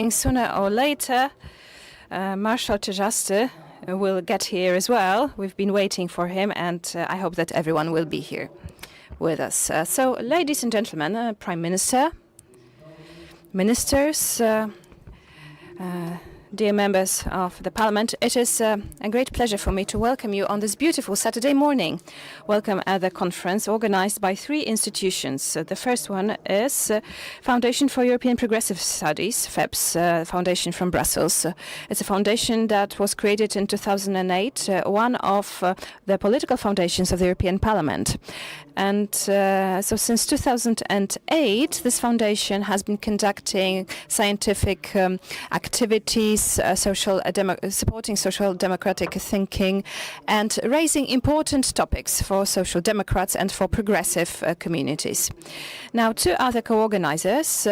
Sooner or later, Marshal Czerzasty will get here as well. We've been waiting for him, and I hope that everyone will be here with us. So, ladies and gentlemen, Prime Minister, ministers, dear members of the Parliament, it is a great pleasure for me to welcome you on this beautiful Saturday morning. Welcome at the conference organized by three institutions. The first one is Foundation for European Progressive Studies, FEPS, foundation from Brussels. It's a foundation that was created in 2008, one of the political foundations of the European Parliament. And so since 2008, this foundation has been conducting scientific activities, supporting social democratic thinking, and raising important topics for social democrats and for progressive communities. Now, two other co-organizers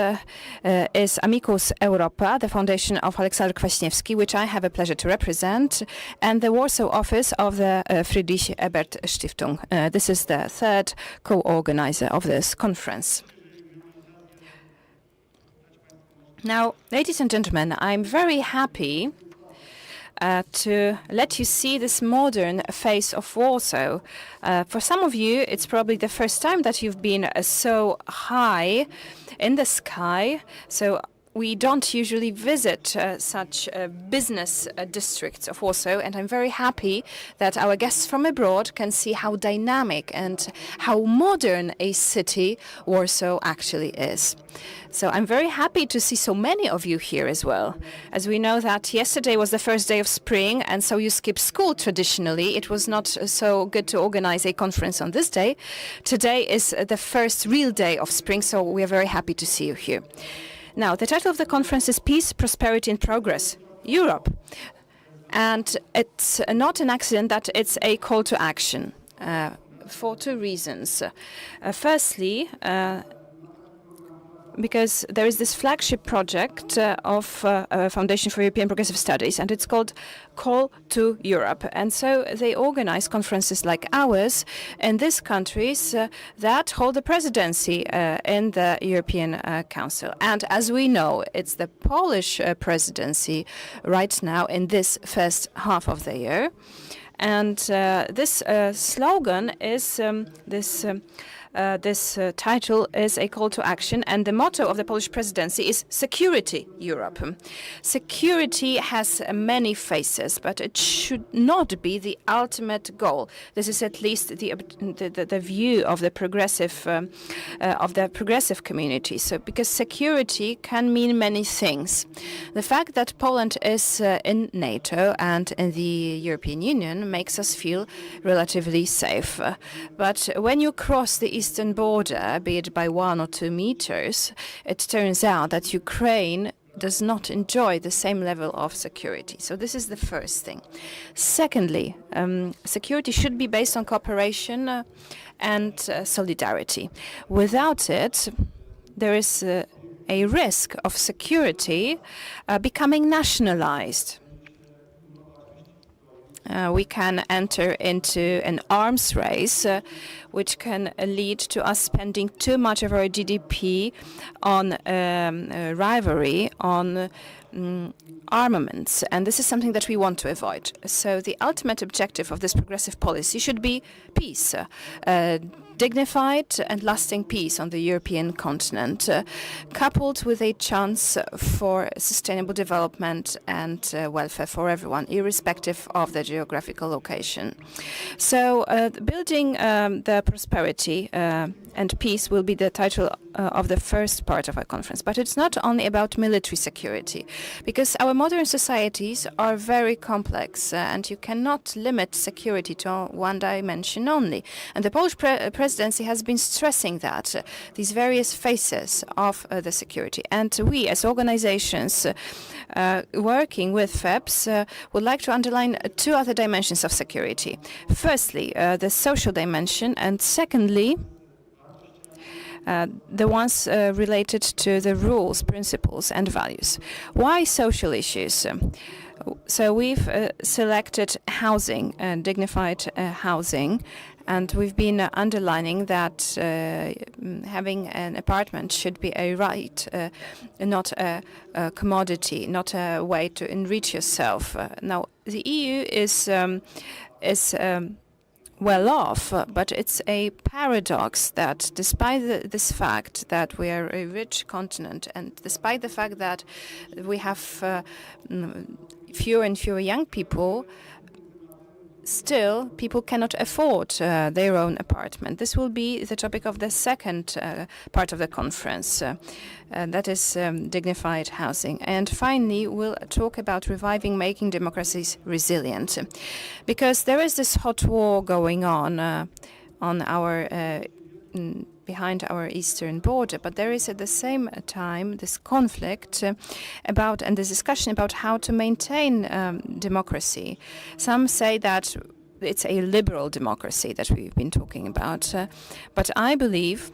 is Amicus Europa, the foundation of Aleksander Kwaśniewski, which I have a pleasure to represent, and the Warsaw office of the Friedrich Ebert Stiftung. This is the third co-organizer of this conference. Now, ladies and gentlemen, I'm very happy to let you see this modern face of Warsaw. For some of you, it's probably the first time that you've been so high in the sky. So we don't usually visit such business districts of Warsaw, and I'm very happy that our guests from abroad can see how dynamic and how modern a city Warsaw actually is. So I'm very happy to see so many of you here as well. As we know that yesterday was the first day of spring, and so you skip school traditionally. It was not so good to organize a conference on this day. Today is the first real day of spring, so we are very happy to see you here. Now, the title of the conference is Peace, Prosperity and Progress, Europe. And it's not an accident that it's a call to action for two reasons. Firstly, because there is this flagship project of Foundation for European Progressive Studies, and it's called Call to Europe. And so they organize conferences like ours in these countries that hold the presidency in the European Council. And as we know, it's the Polish presidency right now in this first half of the year. And this slogan is this title is a call to action, and the motto of the Polish presidency is Security Europe. Security has many faces, but it should not be the ultimate goal. This is at least the view of the progressive community. So, because security can mean many things. The fact that Poland is in NATO and in the European Union makes us feel relatively safe. But when you cross the eastern border, be it by 1 or 2 meters, it turns out that Ukraine does not enjoy the same level of security. So this is the first thing. Secondly, security should be based on cooperation and solidarity. Without it, there is a risk of security becoming nationalized. We can enter into an arms race, which can lead to us spending too much of our GDP on rivalry, on armaments. And this is something that we want to avoid. So the ultimate objective of this progressive policy should be peace, dignified and lasting peace on the European continent, coupled with a chance for sustainable development and welfare for everyone, irrespective of the geographical location. So building the prosperity and peace will be the title of the first part of our conference. But it's not only about military security, because our modern societies are very complex, and you cannot limit security to one dimension only. And the Polish presidency has been stressing that, these various phases of the security. And we, as organizations working with FEPS, would like to underline two other dimensions of security. Firstly, the social dimension, and secondly, the ones related to the rules, principles, and values. Why social issues? So we've selected housing, dignified housing, And we've been underlining that having an apartment should be a right, not a commodity, not a way to enrich yourself. Now, the EU is well off, but it's a paradox that despite this fact that we are a rich continent, and despite the fact that we have fewer and fewer young people, still people cannot afford their own apartment. This will be the topic of the second part of the conference. That is dignified housing. And finally, we'll talk about reviving making democracies resilient. Because there is this hot war going on our behind our eastern border, but there is at the same time this conflict about and this discussion about how to maintain democracy. Some say that it's a liberal democracy that we've been talking about, but I believe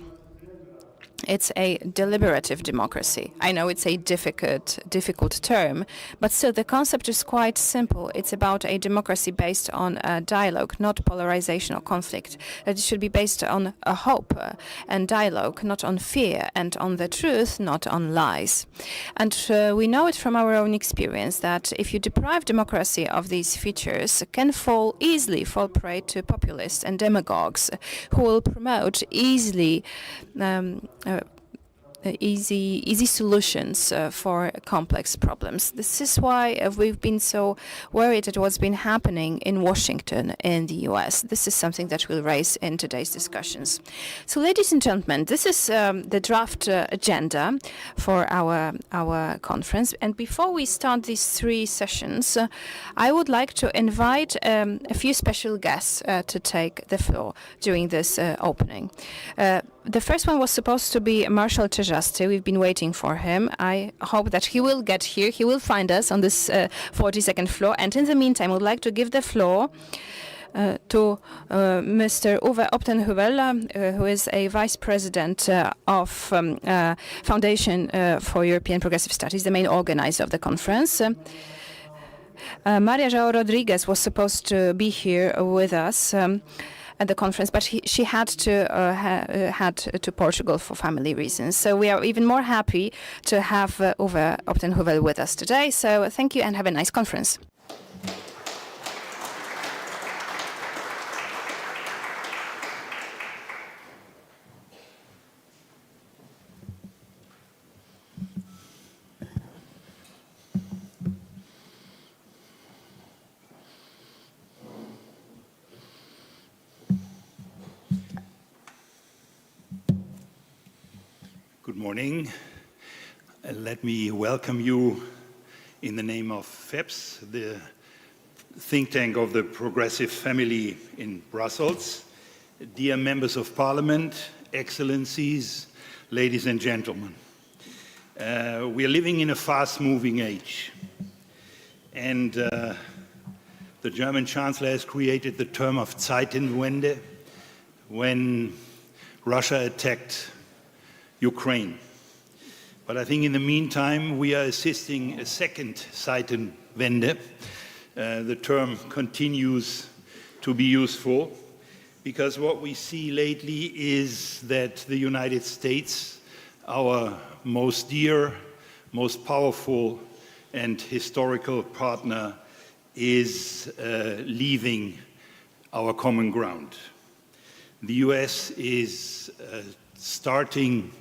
it's a deliberative democracy. I know it's a difficult term, but still the concept is quite simple. It's about a democracy based on dialogue, not polarization or conflict. It should be based on a hope and dialogue, not on fear, and on the truth, not on lies. And we know it from our own experience that if you deprive democracy of these features, it can easily fall prey to populists and demagogues who will promote easy solutions for complex problems. This is why we've been so worried at what's been happening in Washington in the US. This is something that we'll raise in today's discussions. So, ladies and gentlemen, this is the draft agenda for our conference. And before we start these three sessions, I would like to invite a few special guests to take the floor during this opening. The first one was supposed to be Marshal Czerzasty. We've been waiting for him. I hope that he will get here. He will find us on this 42nd floor. And in the meantime, I would like to give the floor to Mr. Uwe Optenhövel, who is a vice president of Foundation for European Progressive Studies, the main organizer of the conference. Maria João Rodrigues was supposed to be here with us at the conference, but she had to Portugal for family reasons. So we are even more happy to have Uwe Optenhövel with us today. So thank you and have a nice conference. Good morning. Let me welcome you in the name of FEPS, the think tank of the Progressive Family in Brussels. Dear members of Parliament, Excellencies, ladies and gentlemen. We are living in a fast-moving age. And the German Chancellor has created the term of Zeitenwende when Russia attacked Ukraine. But I think in the meantime, we are assisting a second Zeitenwende. The term continues to be useful because what we see lately is that the United States, our most dear, most powerful and historical partner, is leaving our common ground. The US is starting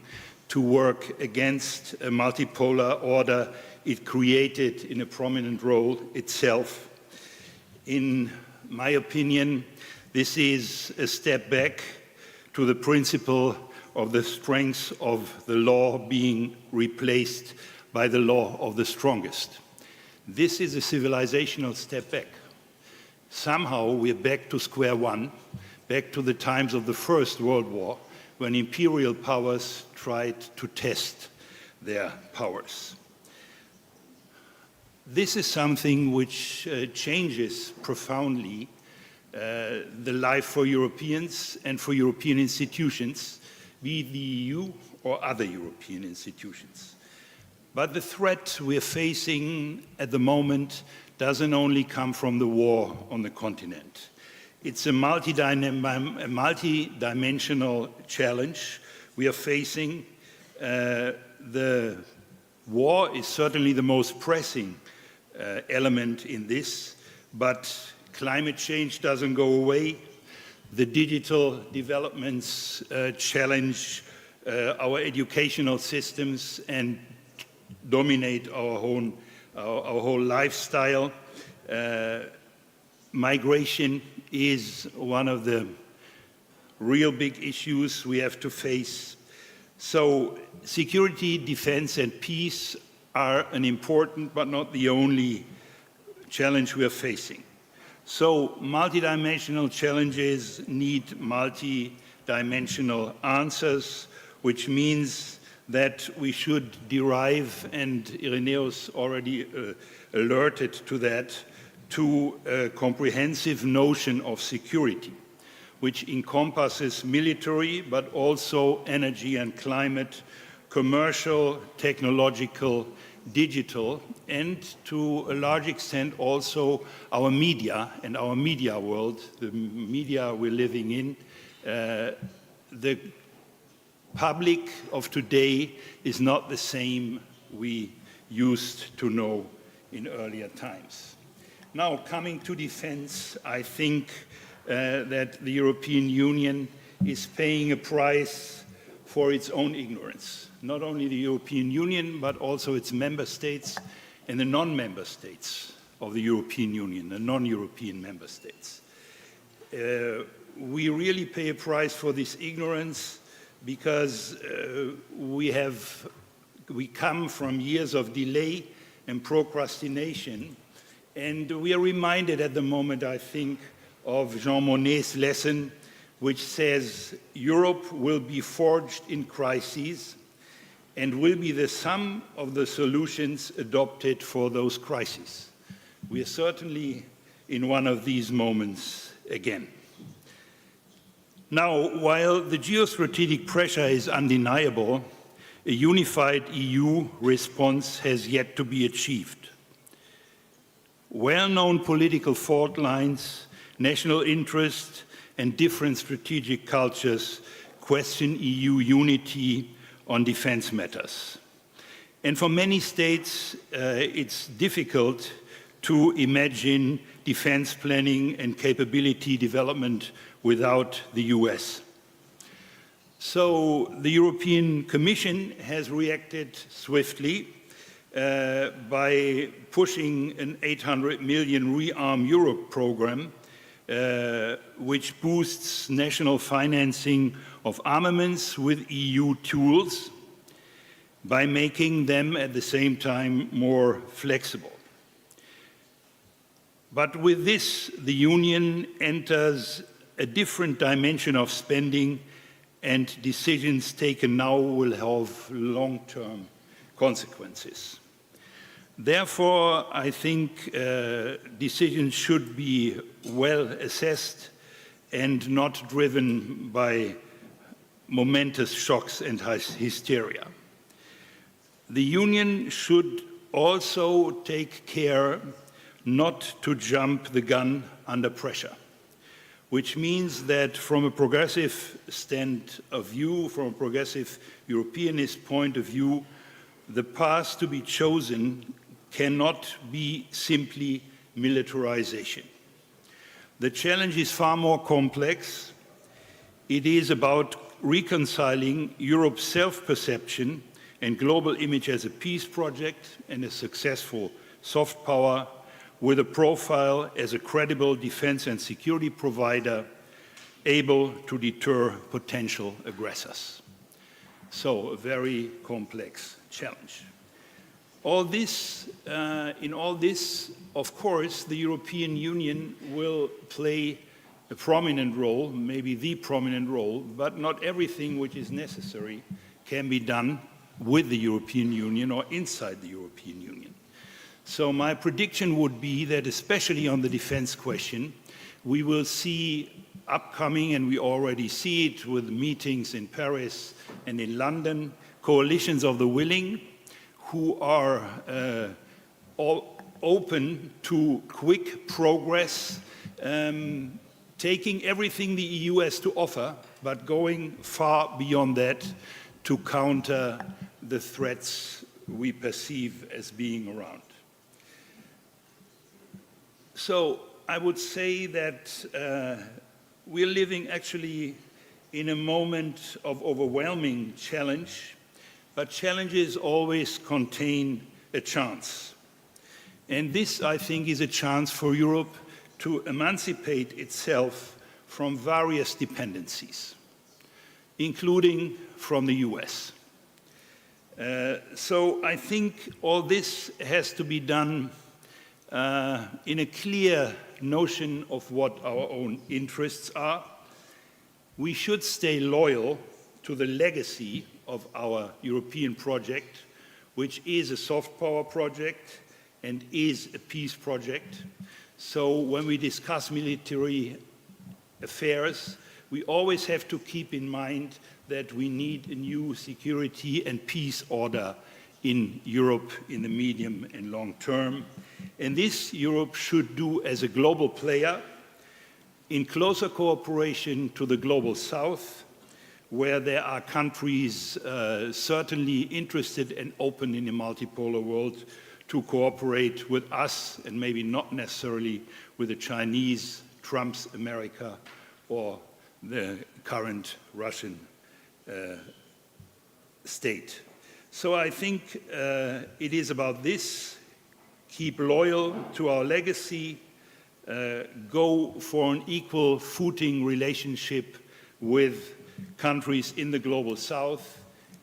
to work against a multipolar order it created in a prominent role itself. In my opinion, this is a step back to the principle of the strength of the law being replaced by the law of the strongest. This is a civilizational step back. Somehow we're back to square one, back to the times of the First World War, when imperial powers tried to test their powers. This is something which changes profoundly the life for Europeans and for European institutions, be it the EU or other European institutions. But the threat we're facing at the moment doesn't only come from the war on the continent. It's a multi-dimensional challenge we are facing. The war is certainly the most pressing element in this, but climate change doesn't go away. The digital developments challenge our educational systems and dominate our whole lifestyle. Migration is one of the real big issues we have to face. So security, defense, and peace are an important but not the only challenge we are facing. So multidimensional challenges need multidimensional answers, which means that we should derive, and Irenaeus already alerted to that, to a comprehensive notion of security, which encompasses military, but also energy and climate, commercial, technological, digital, and to a large extent also our media and our media world, the media we're living in. The public of today is not the same we used to know in earlier times. Now, coming to defense, I think that the European Union is paying a price for its own ignorance. Not only the European Union, but also its member states and the non-member states of the European Union, the non-European member states. We really pay a price for this ignorance because we come from years of delay and procrastination, and we are reminded at the moment, I think, of Jean Monnet's lesson, which says Europe will be forged in crises and will be the sum of the solutions adopted for those crises. We are certainly in one of these moments again. Now, while the geostrategic pressure is undeniable, a unified EU response has yet to be achieved. Well-known political fault lines, national interest, and different strategic cultures question EU unity on defense matters. And for many states, it's difficult to imagine defense planning and capability development without the US. So the European Commission has reacted swiftly by pushing an 800 million Rearm Europe program, which boosts national financing of armaments with EU tools by making them at the same time more flexible. But with this, the Union enters a different dimension of spending, and decisions taken now will have long-term consequences. Therefore, I think decisions should be well assessed and not driven by momentous shocks and hysteria. The Union should also take care not to jump the gun under pressure, which means that from a progressive stand of view, from a progressive Europeanist point of view, the path to be chosen cannot be simply militarization. The challenge is far more complex. It is about reconciling Europe's self-perception and global image as a peace project and a successful soft power with a profile as a credible defense and security provider able to deter potential aggressors. So, a very complex challenge. In all this, of course, the European Union will play a prominent role, maybe the prominent role, but not everything which is necessary can be done with the European Union or inside the European Union. So my prediction would be that, especially on the defense question, we will see upcoming, and we already see it with meetings in Paris and in London, coalitions of the willing who are all open to quick progress taking everything the EU has to offer, but going far beyond that to counter the threats we perceive as being around. So I would say that we're living actually in a moment of overwhelming challenge, but challenges always contain a chance. And this, I think, is a chance for Europe to emancipate itself from various dependencies, including from the US. So I think all this has to be done in a clear notion of what our own interests are. We should stay loyal to the legacy of our European project, which is a soft power project and is a peace project. So when we discuss military affairs, we always have to keep in mind that we need a new security and peace order in Europe in the medium and long term. And this Europe should do as a global player in closer cooperation to the global south, where there are countries certainly interested and open in a multipolar world to cooperate with us, and maybe not necessarily with the Chinese, Trump's America, or the current Russian state. So I think it is about this: keep loyal to our legacy, go for an equal footing relationship with countries in the global south.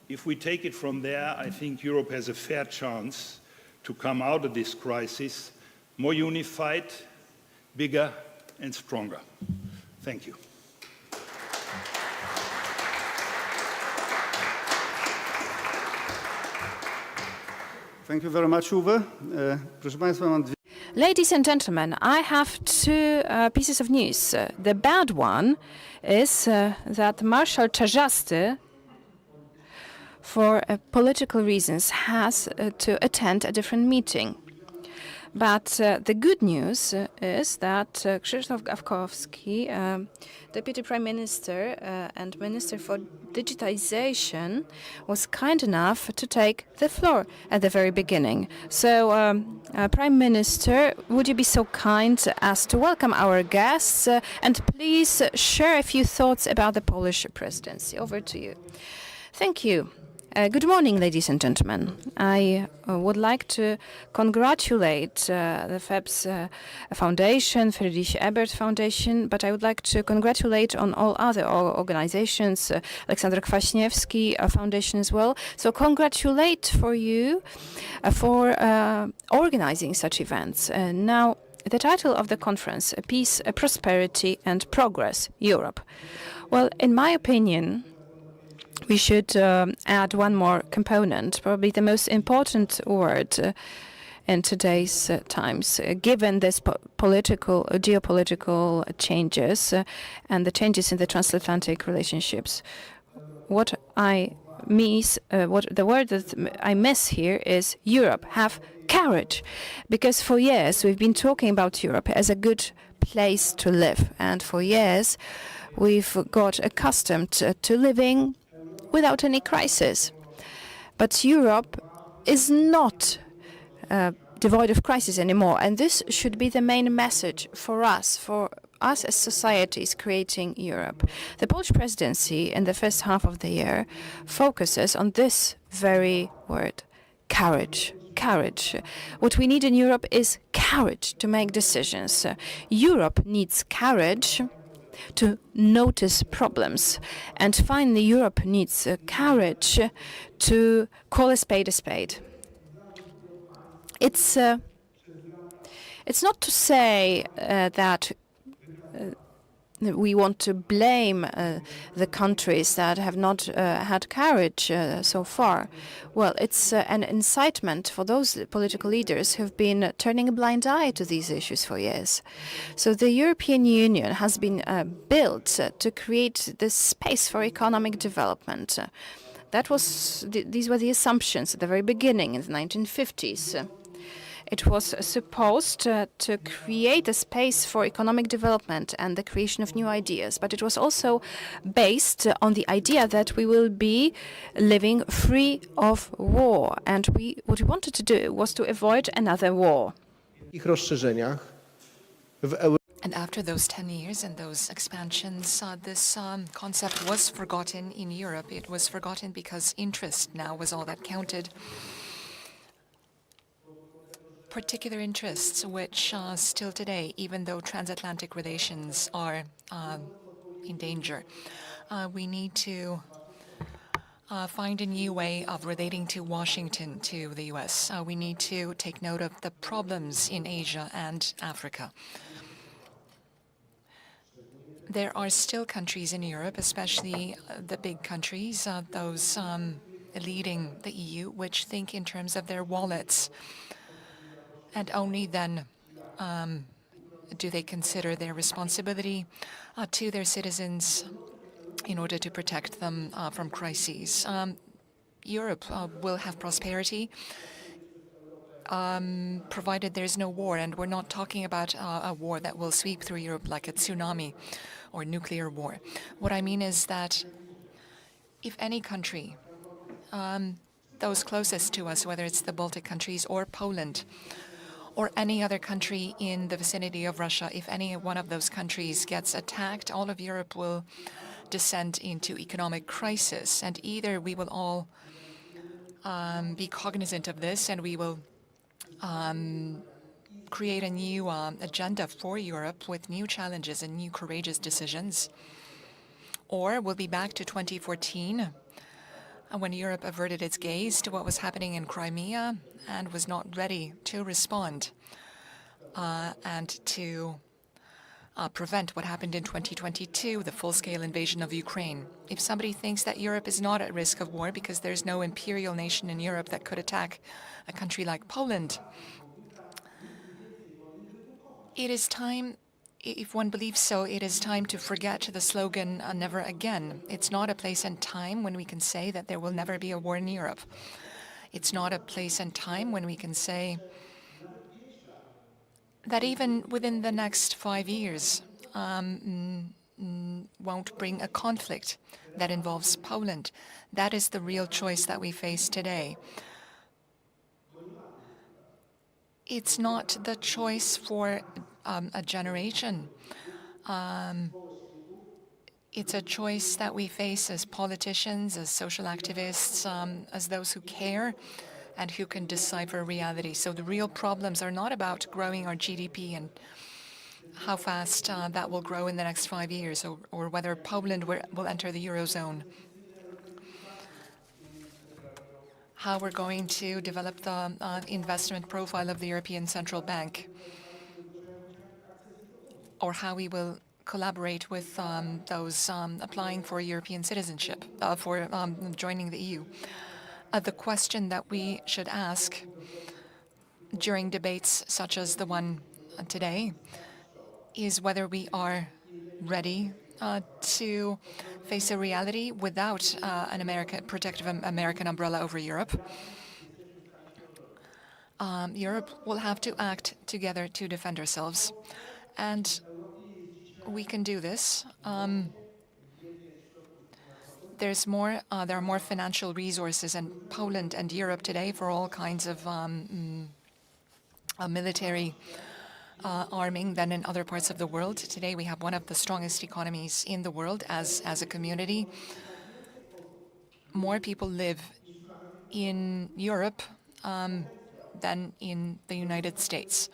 If we take it from there, I think Europe has a fair chance to come out of this crisis more unified, bigger, and stronger. Thank you. Thank you very much, Uwe. Proszę Państwa, mam dwie... Ladies and gentlemen, I have two pieces of news. The bad one is that Marshal Czarzasty, for political reasons, has to attend a different meeting. But the good news is that Krzysztof Gawkowski, Deputy Prime Minister and Minister for Digitization, was kind enough to take the floor at the very beginning. So, Prime Minister, would you be so kind as to welcome our guests and please share a few thoughts about the Polish presidency. Over to you. Thank you. Good morning, ladies and gentlemen. I would like to congratulate the FEBS Foundation, Friedrich Ebert Foundation, but I would like to congratulate on all other organizations, Aleksander Kwaśniewski Foundation as well. So congratulate for you for organizing such events. Now, the title of the conference, Peace, Prosperity and Progress, Europe. Well, in my opinion, we should add one more component, probably the most important word in today's times, given this geopolitical changes and the changes in the transatlantic relationships. What I miss, the word that I miss here is Europe. Have courage, because for years we've been talking about Europe as a good place to live, and for years we've got accustomed to living without any crisis. But Europe is not devoid of crisis anymore, and this should be the main message for us as societies creating Europe. The Polish presidency in the first half of the year focuses on this very word, courage. Courage. What we need in Europe is courage to make decisions. Europe needs courage to notice problems. And finally, Europe needs courage to call a spade a spade. It's not to say that we want to blame the countries that have not had courage so far. Well, it's an incitement for those political leaders who have been turning a blind eye to these issues for years. So the European Union has been built to create this space for economic development. These were the assumptions at the very beginning in the 1950s. It was supposed to create a space for economic development and the creation of new ideas, but it was also based on the idea that we will be living free of war. And what we wanted to do was to avoid another war. Ich rozszerzeniach w And after those 10 years and those expansions, this concept was forgotten in Europe. It was forgotten because interest now was all that counted. Particular interests, which still today, even though transatlantic relations are in danger, we need to find a new way of relating to Washington, to the US. We need to take note of the problems in Asia and Africa. There are still countries in Europe, especially the big countries, those leading the EU, which think in terms of their wallets. And only then do they consider their responsibility to their citizens in order to protect them from crises. Europe will have prosperity provided there's no war, and we're not talking about a war that will sweep through Europe like a tsunami or nuclear war. What I mean is that if any country, those closest to us, whether it's the Baltic countries or Poland, or any other country in the vicinity of Russia, if any one of those countries gets attacked, all of Europe will descend into economic crisis. And either we will all be cognizant of this and we will create a new agenda for Europe with new challenges and new courageous decisions, or we'll be back to 2014 when Europe averted its gaze to what was happening in Crimea and was not ready to respond and to prevent what happened in 2022, the full-scale invasion of Ukraine. If somebody thinks that Europe is not at risk of war because there's no imperial nation in Europe that could attack a country like Poland, it is time, if one believes so, it is time to forget the slogan, never again. It's not a place and time when we can say that there will never be a war in Europe. It's not a place and time when we can say that even within the next 5 years won't bring a conflict that involves Poland. That is the real choice that we face today. It's not the choice for a generation. It's a choice that we face as politicians, as social activists, as those who care and who can decipher reality. So the real problems are not about growing our GDP and how fast that will grow in the next 5 years, or whether Poland will enter the Eurozone. How we're going to develop the investment profile of the European Central Bank, or how we will collaborate with those applying for European citizenship, for joining the EU. The question that we should ask during debates such as the one today is whether we are ready to face a reality without an protective American umbrella over Europe. Europe will have to act together to defend ourselves, and we can do this. There are more financial resources in Poland and Europe today for all kinds of military arming than in other parts of the world. Today we have one of the strongest economies in the world as a community. More people live in Europe than in the United States.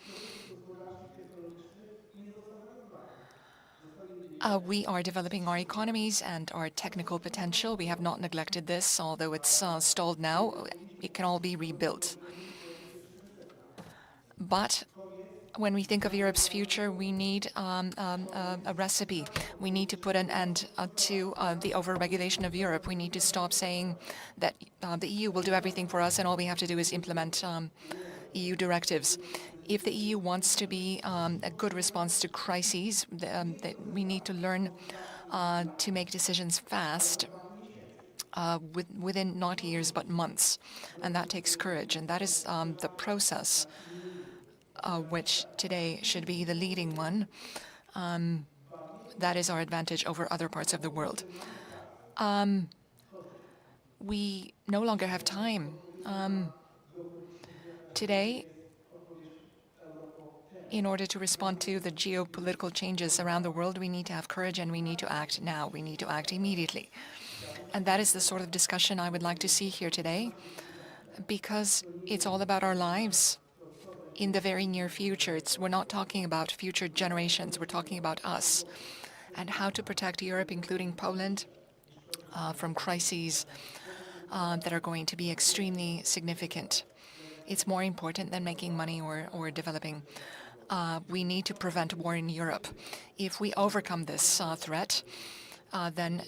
We are developing our economies and our technical potential. We have not neglected this, although it's stalled now. It can all be rebuilt. But when we think of Europe's future, we need a recipe. We need to put an end to the overregulation of Europe. We need to stop saying that the EU will do everything for us and all we have to do is implement EU directives. If the EU wants to be a good response to crises, we need to learn to make decisions fast, within not years but months. And that takes courage. And that is the process which today should be the leading one. That is our advantage over other parts of the world. We no longer have time. Today, in order to respond to the geopolitical changes around the world, we need to have courage and we need to act now. We need to act immediately. And that is the sort of discussion I would like to see here today, because it's all about our lives in the very near future. We're not talking about future generations, we're talking about us and how to protect Europe, including Poland, from crises that are going to be extremely significant. It's more important than making money or developing. We need to prevent war in Europe. If we overcome this threat, then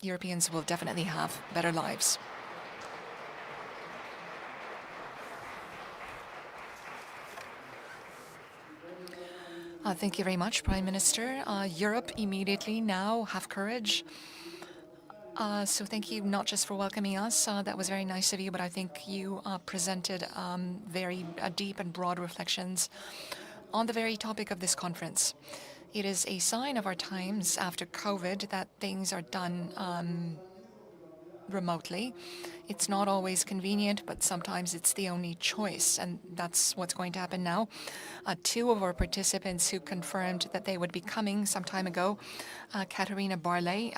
Europeans will definitely have better lives. Thank you very much, Prime Minister. Europe immediately now have courage. So thank you not just for welcoming us, that was very nice of you, but I think you presented very deep and broad reflections on the very topic of this conference. It is a sign of our times after COVID that things are done remotely. It's not always convenient, but sometimes it's the only choice, and that's what's going to happen now. Two of our participants who confirmed that they would be coming some time ago, Katarina Barley,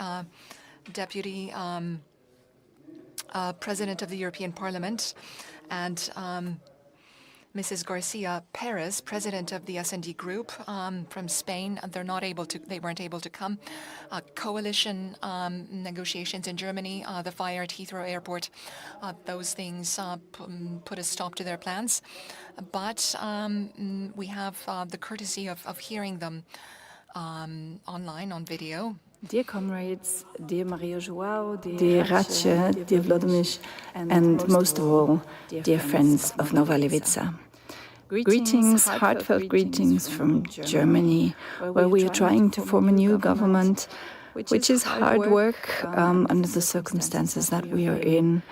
Deputy President of the European Parliament, and Mrs. Garcia Perez, President of the S&D Group from Spain. They weren't able to come. Coalition negotiations in Germany, the fire at Heathrow Airport, those things put a stop to their plans. But we have the courtesy of hearing them online on video. Dear comrades, dear Maria João, dear Ratche, dear Vladimir, and most of all, dear friends of Nova Levica. Greetings, heartfelt greetings from Germany, where we are trying to form a new government, which is hard work under the circumstances that we are in.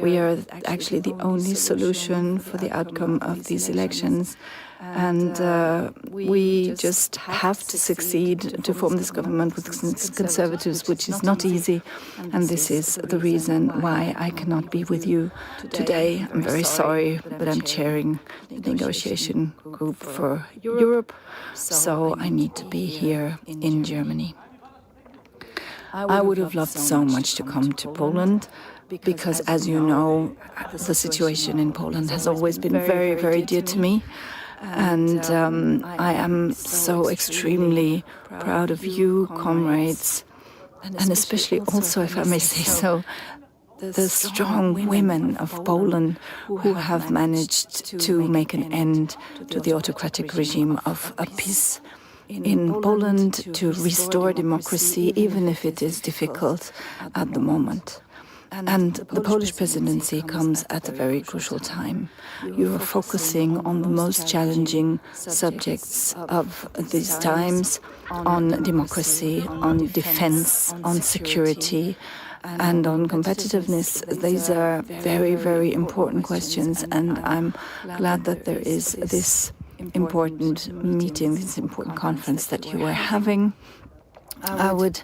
We are actually the only solution for the outcome of these elections. And we just have to succeed to form this government with conservatives, which is not easy. And this is the reason why I cannot be with you today. I'm very sorry, but I'm chairing the negotiation group for Europe, so I need to be here in Germany. I would have loved so much to come to Poland, because, as you know, the situation in Poland has always been very, very dear to me. And I am so extremely proud of you, comrades, and especially also, if I may say so, the strong women of Poland who have managed to make an end to the autocratic regime of PiS in Poland, to restore democracy, even if it is difficult at the moment. And the Polish presidency comes at a very crucial time. You are focusing on the most challenging subjects of these times, on democracy, on defense, on security, and on competitiveness. These are very, very important questions, and I'm glad that there is this important meeting, this important conference that you are having. I would,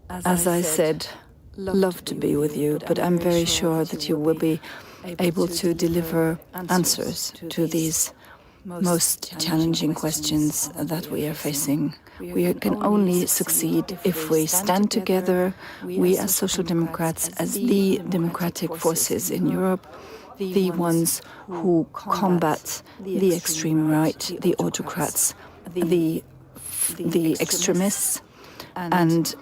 as I said, love to be with you, but I'm very sure that you will be able to deliver answers to these most challenging questions that we are facing. We can only succeed if we stand together, we as Social Democrats, as the democratic forces in Europe, the ones who combat the extreme right, the autocrats, the extremists, and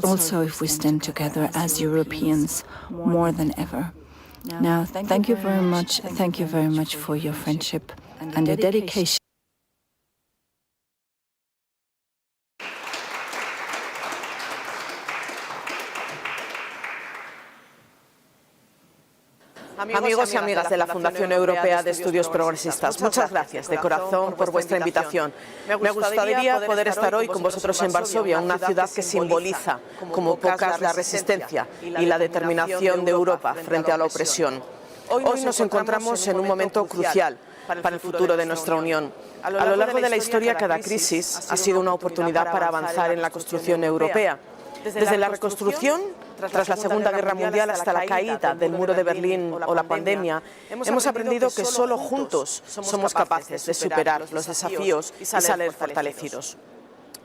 also if we stand together as Europeans more than ever. Now, thank you very much. Thank you very much for your friendship and your dedication. Amigos y amigas de la Fundación Europea de Estudios Progresistas, muchas gracias de corazón por vuestra invitación. Me gustaría poder estar hoy con vosotros en Varsovia, una ciudad que simboliza como pocas la resistencia y la determinación de Europa frente a la opresión. Hoy nos encontramos en un momento crucial para el futuro de nuestra Unión. A lo largo de la historia, cada crisis ha sido una oportunidad para avanzar en la construcción europea. Desde la reconstrucción, tras la Segunda Guerra Mundial hasta la caída del muro de Berlín o la pandemia, hemos aprendido que solo juntos somos capaces de superar los desafíos y salir fortalecidos.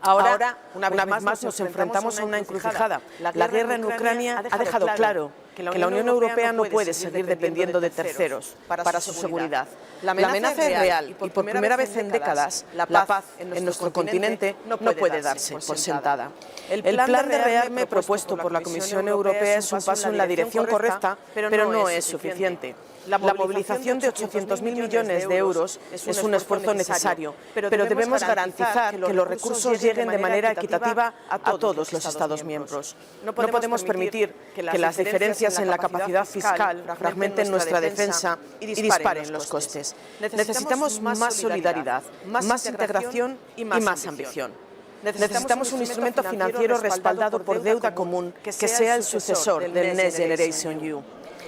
Ahora, una vez más, nos enfrentamos a una encrucijada. La guerra en Ucrania ha dejado claro que la Unión Europea no puede seguir dependiendo de terceros para su seguridad. La amenaza es real y por primera vez en décadas la paz en nuestro continente no puede darse por sentada. El plan de rearme propuesto por la Comisión Europea es un paso en la dirección correcta, pero no es suficiente. La movilización de 800.000 millones de euros es un esfuerzo necesario, pero debemos garantizar que los recursos lleguen de manera equitativa a todos los Estados miembros. No podemos permitir que las diferencias en la capacidad fiscal fragmenten nuestra defensa y disparen los costes. Necesitamos más solidaridad, más integración y más ambición. Necesitamos un instrumento financiero respaldado por deuda común que sea el sucesor del Next Generation EU.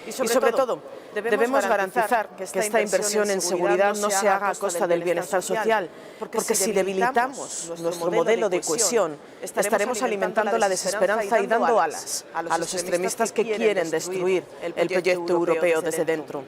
Y sobre todo, debemos garantizar que esta inversión en seguridad no se haga a costa del bienestar social, porque si debilitamos nuestro modelo de cohesión, estaremos alimentando la desesperanza y dando alas a los extremistas que quieren destruir el proyecto europeo desde dentro.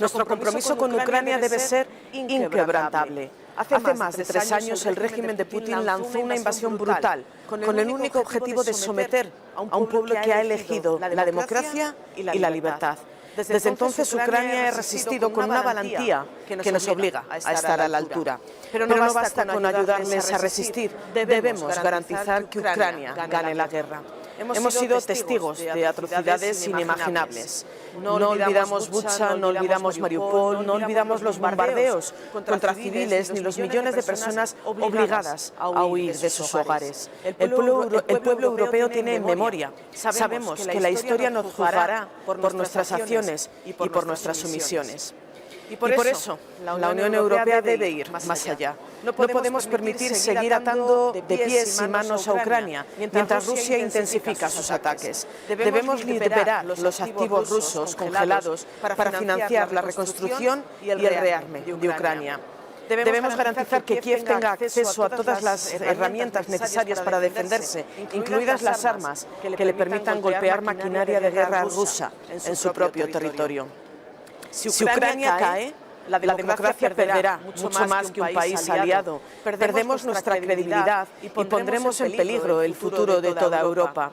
Nuestro compromiso con Ucrania debe ser inquebrantable. Hace más de 3 años el régimen de Putin lanzó una invasión brutal con el único objetivo de someter a un pueblo que ha elegido la democracia y la libertad. Desde entonces Ucrania ha resistido con una valentía que nos obliga a estar a la altura. Pero no basta con ayudarles a resistir, debemos garantizar que Ucrania gane la guerra. Hemos sido testigos de atrocidades inimaginables. No olvidamos Bucha, no olvidamos Mariupol, no olvidamos los bombardeos contra civiles ni los millones de personas obligadas a huir de sus hogares. El pueblo europeo tiene memoria. Sabemos que la historia nos juzgará por nuestras acciones y por nuestras omisiones. Y por eso, la Unión Europea debe ir más allá. No podemos permitir seguir atando de pies y manos a Ucrania mientras Rusia intensifica sus ataques. Debemos liberar los activos rusos congelados para financiar la reconstrucción y el rearme de Ucrania. Debemos garantizar que Kiev tenga acceso a todas las herramientas necesarias para defenderse, incluidas las armas que le permitan golpear maquinaria de guerra rusa en su propio territorio. Si Ucrania cae, la democracia perderá mucho más que un país aliado. Perdemos nuestra credibilidad y pondremos en peligro el futuro de toda Europa.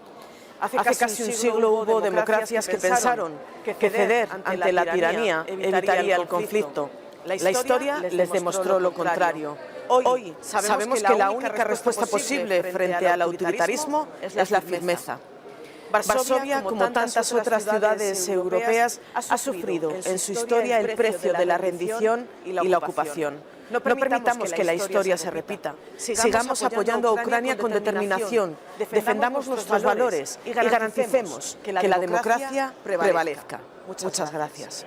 Hace casi un siglo hubo democracias que pensaron que ceder ante la tiranía evitaría el conflicto. La historia les demostró lo contrario. Hoy sabemos que la única respuesta posible frente al autoritarismo es la firmeza. Varsovia, como tantas otras ciudades europeas, ha sufrido en su historia el precio de la rendición y la ocupación. No permitamos que la historia se repita. Sigamos apoyando a Ucrania con determinación, defendamos nuestros valores y garanticemos que la democracia prevalezca. Muchas gracias.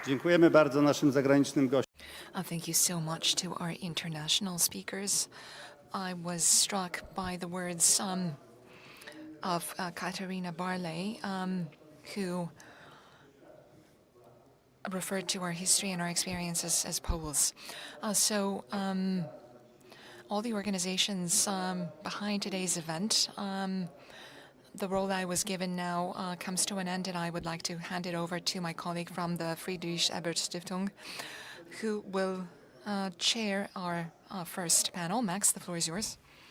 Dziękujemy bardzo naszym zagranicznym gościom. Thank you so much to our international speakers. I was struck by the words of Katarina Barley, who referred to our history and our experiences as Poles. All the organizations behind today's event, the role I was given now comes to an end, and I would like to hand it over to my colleague from the Friedrich Ebert Stiftung, who will chair our first panel. Max, the floor is yours.